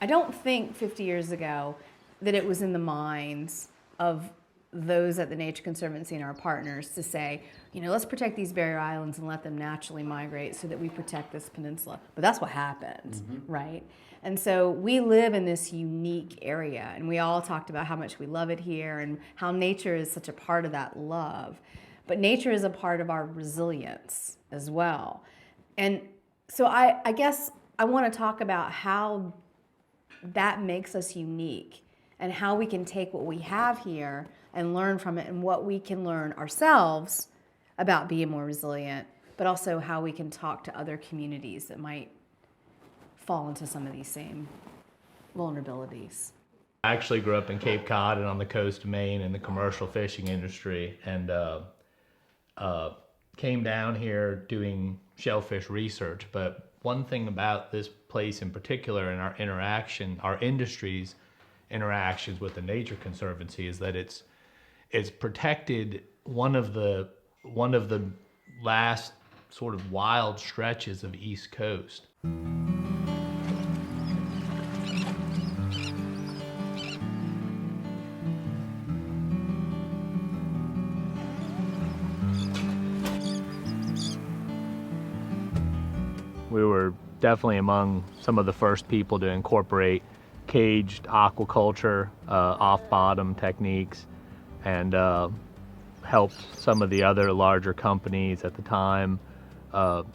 I don't think 50 years ago that it was in the minds of those at the Nature Conservancy and our partners to say, let's protect these barrier islands and let them naturally migrate so that we protect this peninsula. But that's what happened, right? And so we live in this unique area, and we all talked about how much we love it here and how nature is such a part of that love. But nature is a part of our resilience as well. And so I guess I want to talk about how that makes us unique and how we can take what we have here and learn from it and what we can learn ourselves about being more resilient, but also how we can talk to other communities that might fall into some of these same vulnerabilities. I actually grew up in Cape Cod and on the coast of Maine in the commercial fishing industry, and came down here doing shellfish research. But one thing about this place in particular and our industry's interactions with the Nature Conservancy is that it's protected one of the last sort of wild stretches of East Coast. We were definitely among some of the first people to incorporate caged aquaculture, off-bottom techniques, and helped some of the other larger companies at the time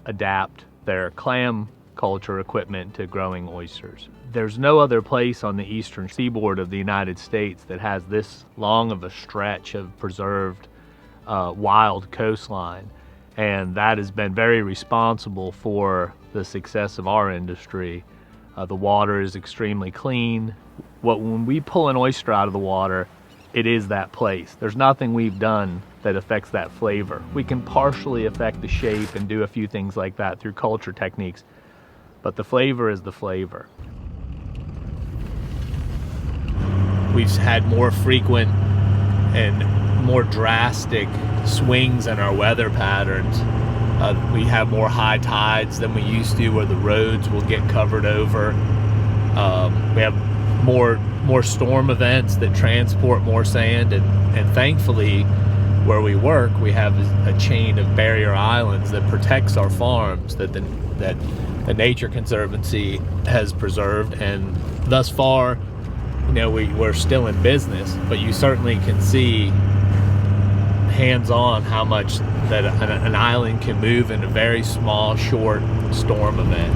adapt their clam culture equipment to growing oysters. There's no other place on the eastern seaboard of the United States that has this long of a stretch of preserved wild coastline, and that has been very responsible for the success of our industry. The water is extremely clean. When we pull an oyster out of the water, it is that place. There's nothing we've done that affects that flavor. We can partially affect the shape and do a few things like that through culture techniques, but the flavor is the flavor. We've had more frequent and more drastic swings in our weather patterns. We have more high tides than we used to, where the roads will get covered over. We have more storm events that transport more sand, and thankfully where we work we have a chain of barrier islands that protects our farms that the Nature Conservancy has preserved. And thus far, we're still in business, but you certainly can see hands-on how much that an island can move in a very small, short storm event.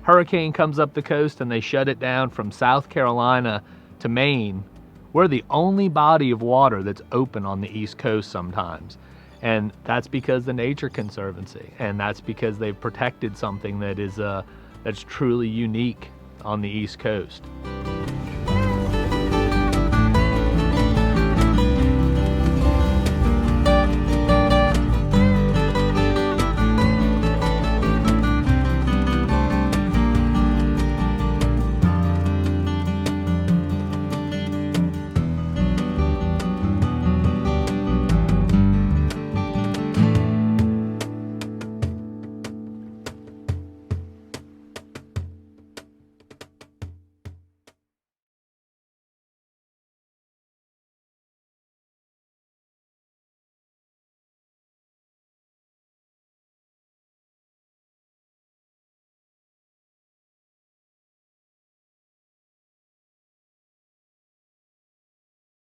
Hurricane comes up the coast and they shut it down from South Carolina to Maine. We're the only body of water that's open on the East Coast sometimes. And that's because the Nature Conservancy, and that's because they've protected something that is that's truly unique on the East Coast.